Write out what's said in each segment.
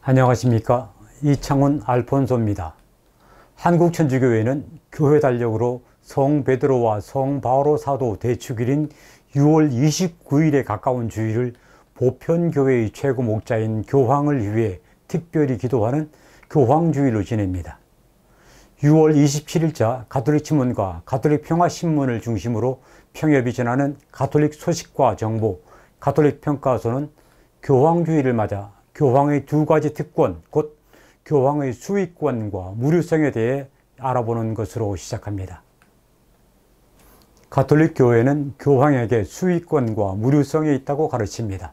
안녕하십니까. 이창훈 알폰소입니다. 한국천주교회는 교회 달력으로 성 베드로와 성 바오로 사도 대축일인 6월 29일에 가까운 주일을 보편교회의 최고 목자인 교황을 위해 특별히 기도하는 교황주일로 지냅니다. 6월 27일자 가톨릭 신문과 가톨릭 평화신문을 중심으로 평협이 전하는 가톨릭 소식과 정보, 가톨릭 평가서는 교황주일을 맞아 교황의 두 가지 특권, 곧 교황의 수위권과 무료성에 대해 알아보는 것으로 시작합니다. 가톨릭 교회는 교황에게 수위권과 무료성이 있다고 가르칩니다.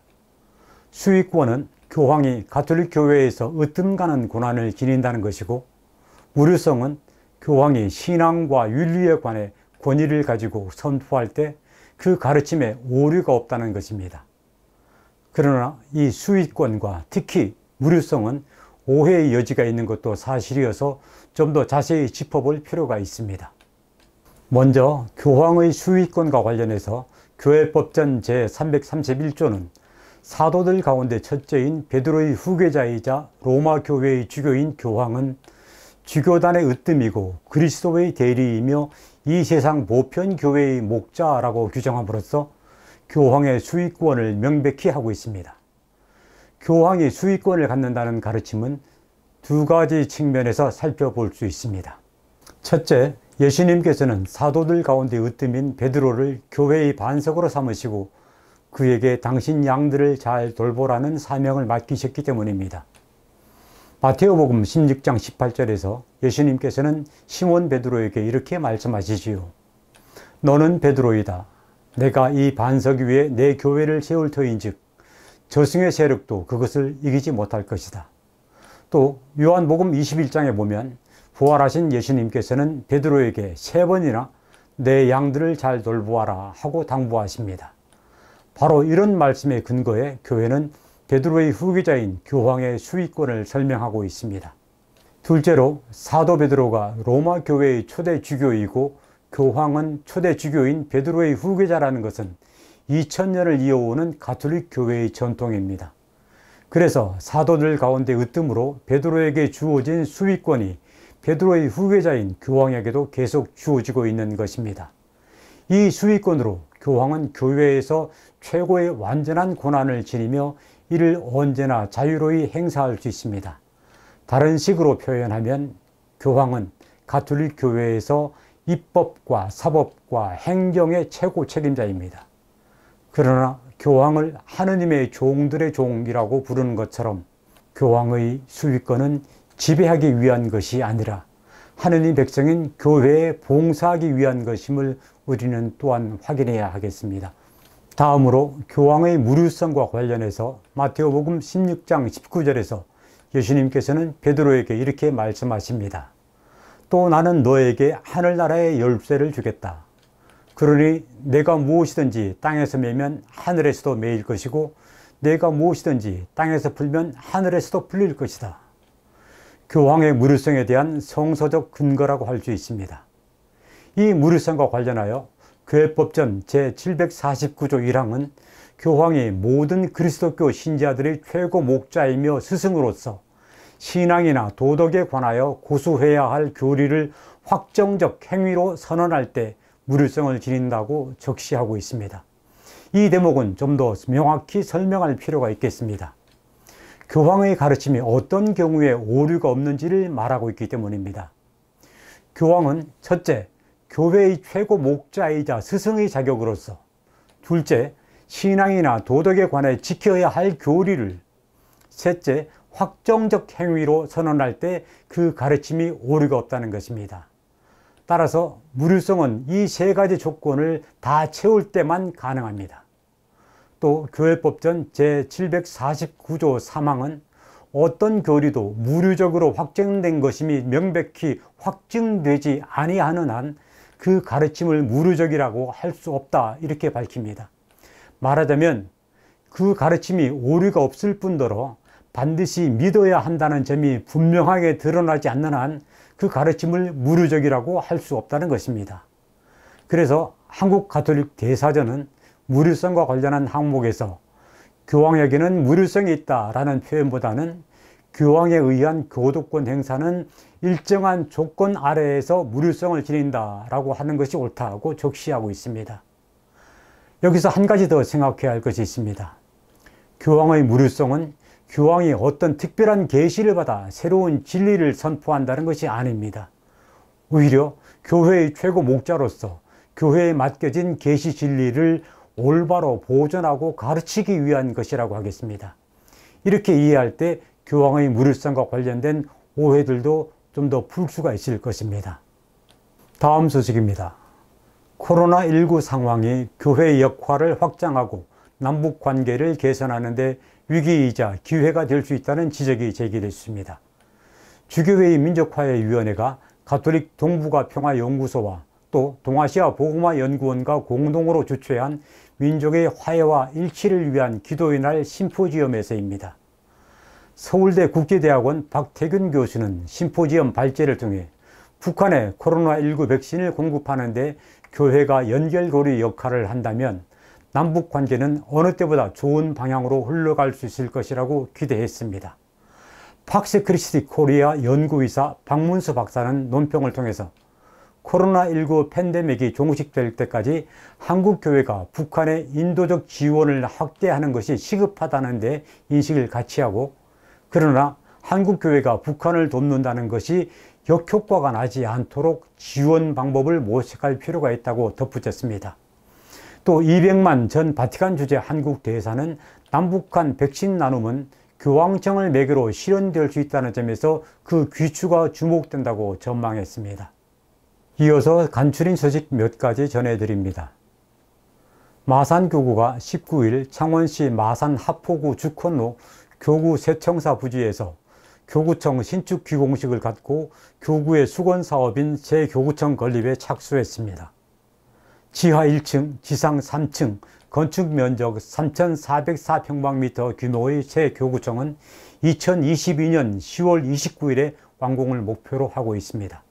수위권은 교황이 가톨릭 교회에서 으뜸가는 권한을 지닌다는 것이고, 무료성은 교황이 신앙과 윤리에 관해 권위를 가지고 선포할 때 그 가르침에 오류가 없다는 것입니다. 그러나 이 수위권과 특히 무료성은 오해의 여지가 있는 것도 사실이어서 좀 더 자세히 짚어볼 필요가 있습니다. 먼저 교황의 수위권과 관련해서 교회법전 제331조는 사도들 가운데 첫째인 베드로의 후계자이자 로마 교회의 주교인 교황은 주교단의 으뜸이고 그리스도의 대리이며 이 세상 보편 교회의 목자라고 규정함으로써 교황의 수위권을 명백히 하고 있습니다. 교황이 수위권을 갖는다는 가르침은 두 가지 측면에서 살펴볼 수 있습니다. 첫째, 예수님께서는 사도들 가운데 으뜸인 베드로를 교회의 반석으로 삼으시고 그에게 당신 양들을 잘 돌보라는 사명을 맡기셨기 때문입니다. 마테오복음 16장 18절에서 예수님께서는 시몬 베드로에게 이렇게 말씀하시지요. 너는 베드로이다. 내가 이 반석 위에 내 교회를 세울 터인즉 저승의 세력도 그것을 이기지 못할 것이다. 또 요한복음 21장에 보면 부활하신 예수님께서는 베드로에게 3번이나 내 양들을 잘 돌보아라 하고 당부하십니다. 바로 이런 말씀에 근거해 교회는 베드로의 후계자인 교황의 수위권을 설명하고 있습니다. 둘째로 사도 베드로가 로마 교회의 초대 주교이고 교황은 초대 주교인 베드로의 후계자라는 것은 2000년을 이어오는 가톨릭 교회의 전통입니다. 그래서 사도들 가운데 으뜸으로 베드로에게 주어진 수위권이 베드로의 후계자인 교황에게도 계속 주어지고 있는 것입니다. 이 수위권으로 교황은 교회에서 최고의 완전한 권한을 지니며 이를 언제나 자유로이 행사할 수 있습니다. 다른 식으로 표현하면 교황은 가톨릭 교회에서 입법과 사법과 행정의 최고 책임자입니다. 그러나 교황을 하느님의 종들의 종이라고 부르는 것처럼 교황의 수위권은 지배하기 위한 것이 아니라 하느님 백성인 교회에 봉사하기 위한 것임을 우리는 또한 확인해야 하겠습니다. 다음으로 교황의 무료성과 관련해서 마테오복음 16장 19절에서 예수님께서는 베드로에게 이렇게 말씀하십니다. 또 나는 너에게 하늘나라의 열쇠를 주겠다. 그러니 내가 무엇이든지 땅에서 매면 하늘에서도 매일 것이고 내가 무엇이든지 땅에서 풀면 하늘에서도 풀릴 것이다. 교황의 무료성에 대한 성서적 근거라고 할 수 있습니다. 이 무료성과 관련하여 교회법전 제749조 1항은 교황이 모든 그리스도교 신자들의 최고 목자이며 스승으로서 신앙이나 도덕에 관하여 고수해야 할 교리를 확정적 행위로 선언할 때 무료성을 지닌다고 적시하고 있습니다. 이 대목은 좀 더 명확히 설명할 필요가 있겠습니다. 교황의 가르침이 어떤 경우에 오류가 없는지를 말하고 있기 때문입니다. 교황은 첫째, 교회의 최고 목자이자 스승의 자격으로서, 둘째, 신앙이나 도덕에 관해 지켜야 할 교리를, 셋째, 확정적 행위로 선언할 때 그 가르침이 오류가 없다는 것입니다. 따라서 무료성은 이 세 가지 조건을 다 채울 때만 가능합니다. 또 교회법전 제749조 3항은 어떤 교리도 무료적으로 확정된 것임이 명백히 확증되지 아니하는 한 그 가르침을 무료적이라고 할 수 없다 이렇게 밝힙니다. 말하자면 그 가르침이 오류가 없을 뿐더러 반드시 믿어야 한다는 점이 분명하게 드러나지 않는 한 그 가르침을 무료적이라고 할 수 없다는 것입니다. 그래서 한국 가톨릭 대사전은 무료성과 관련한 항목에서 교황에게는 무료성이 있다라는 표현보다는 교황에 의한 교도권 행사는 일정한 조건 아래에서 무료성을 지닌다라고 하는 것이 옳다고 적시하고 있습니다. 여기서 한 가지 더 생각해야 할 것이 있습니다. 교황의 무료성은 교황이 어떤 특별한 계시를 받아 새로운 진리를 선포한다는 것이 아닙니다. 오히려 교회의 최고 목자로서 교회에 맡겨진 계시 진리를 올바로 보존하고 가르치기 위한 것이라고 하겠습니다. 이렇게 이해할 때 교황의 무료성과 관련된 오해들도 좀 더 풀 수가 있을 것입니다. 다음 소식입니다. 코로나19 상황이 교회의 역할을 확장하고 남북 관계를 개선하는 데 위기이자 기회가 될 수 있다는 지적이 제기됐습니다. 주교회의 민족화해위원회가 가톨릭 동북아 평화연구소와 또 동아시아 복음화 연구원과 공동으로 주최한 민족의 화해와 일치를 위한 기도의 날 심포지엄에서입니다. 서울대 국제대학원 박태균 교수는 심포지엄 발제를 통해 북한에 코로나19 백신을 공급하는 데 교회가 연결고리 역할을 한다면 남북 관계는 어느 때보다 좋은 방향으로 흘러갈 수 있을 것이라고 기대했습니다. 팍스 크리스티 코리아 연구이사 박문수 박사는 논평을 통해서 코로나19 팬데믹이 종식될 때까지 한국 교회가 북한의 인도적 지원을 확대하는 것이 시급하다는 데 인식을 같이 하고, 그러나 한국 교회가 북한을 돕는다는 것이 역효과가 나지 않도록 지원 방법을 모색할 필요가 있다고 덧붙였습니다. 또 200만 전 바티칸 주재 한국 대사는 남북한 백신 나눔은 교황청을 매개로 실현될 수 있다는 점에서 그 귀추가 주목된다고 전망했습니다. 이어서 간추린 소식 몇 가지 전해드립니다. 마산교구가 19일 창원시 마산 하포구 주권로 교구 세청사 부지에서 교구청 신축 기공식을 갖고 교구의 수건사업인 새 교구청 건립에 착수했습니다. 지하 1층, 지상 3층, 건축 면적 3,404평방미터 규모의 새 교구청은 2022년 10월 29일에 완공을 목표로 하고 있습니다.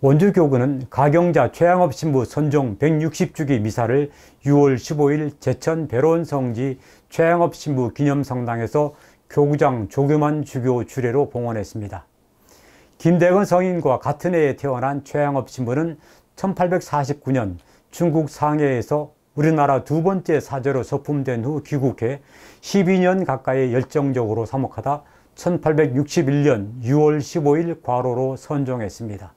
원주교구는 가경자 최양업 신부 선종 160주기 미사를 6월 15일 제천 배론성지 최양업 신부 기념성당에서 교구장 조규만 주교 주례로 봉헌했습니다. 김대건 성인과 같은 해에 태어난 최양업 신부는 1849년 중국 상해에서 우리나라 두 번째 사제로 서품된 후 귀국해 12년 가까이 열정적으로 사목하다 1861년 6월 15일 과로로 선종했습니다.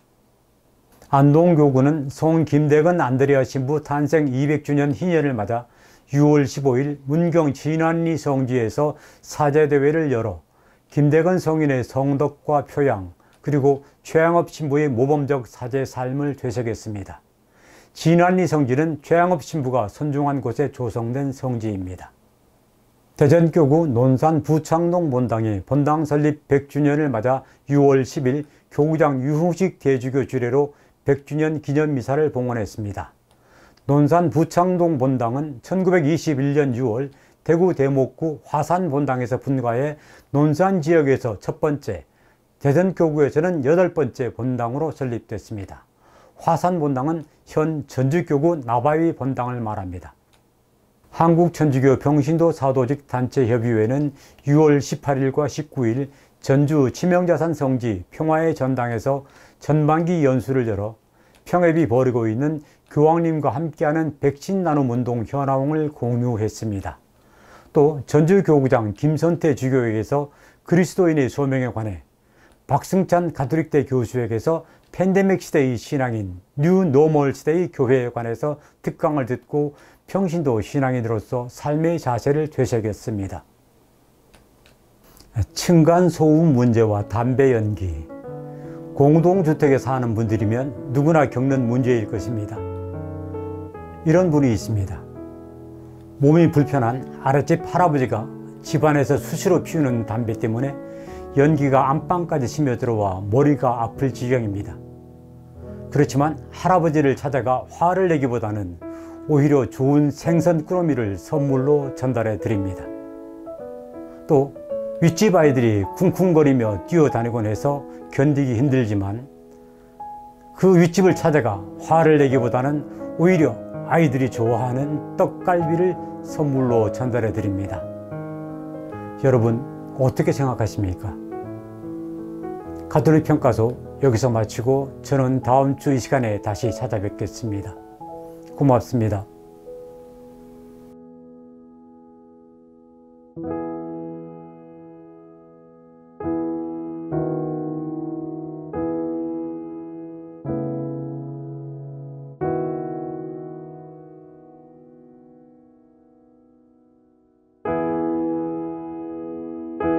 안동교구는 송 김대건 안드레아 신부 탄생 200주년 희년을 맞아 6월 15일 문경 진안리 성지에서 사제대회를 열어 김대건 성인의 성덕과 표양, 그리고 최양업 신부의 모범적 사제 삶을 되새겼습니다. 진안리 성지는 최양업 신부가 선종한 곳에 조성된 성지입니다. 대전교구 논산 부창동 본당이 본당 설립 100주년을 맞아 6월 10일 교구장 유흥식 대주교 주례로 100주년 기념미사를 봉헌했습니다. 논산 부창동 본당은 1921년 6월 대구 대목구 화산 본당에서 분가해 논산 지역에서 첫 번째, 대전교구에서는 8번째 본당으로 설립됐습니다. 화산 본당은 현 전주교구 나바위 본당을 말합니다. 한국천주교 평신도 사도직 단체협의회는 6월 18일과 19일 전주 치명자산 성지 평화의 전당에서 전반기 연수를 열어 평협이 벌이고 있는 교황님과 함께하는 백신 나눔 운동 현황을 공유했습니다. 또 전주교구장 김선태 주교에게서 그리스도인의 소명에 관해 박승찬 가톨릭대 교수에게서 팬데믹 시대의 신앙인 뉴 노멀 시대의 교회에 관해서 특강을 듣고 평신도 신앙인으로서 삶의 자세를 되새겼습니다. 층간소음 문제와 담배 연기, 공동주택에 사는 분들이면 누구나 겪는 문제일 것입니다. 이런 분이 있습니다. 몸이 불편한 아랫집 할아버지가 집안에서 수시로 피우는 담배 때문에 연기가 안방까지 스며 들어와 머리가 아플 지경입니다. 그렇지만 할아버지를 찾아가 화를 내기보다는 오히려 좋은 생선 꾸러미를 선물로 전달해 드립니다. 또 윗집 아이들이 쿵쿵거리며 뛰어다니곤 해서 견디기 힘들지만 그 윗집을 찾아가 화를 내기보다는 오히려 아이들이 좋아하는 떡갈비를 선물로 전달해 드립니다. 여러분, 어떻게 생각하십니까? 가톨릭 평가소 여기서 마치고 저는 다음 주 이 시간에 다시 찾아뵙겠습니다. 고맙습니다.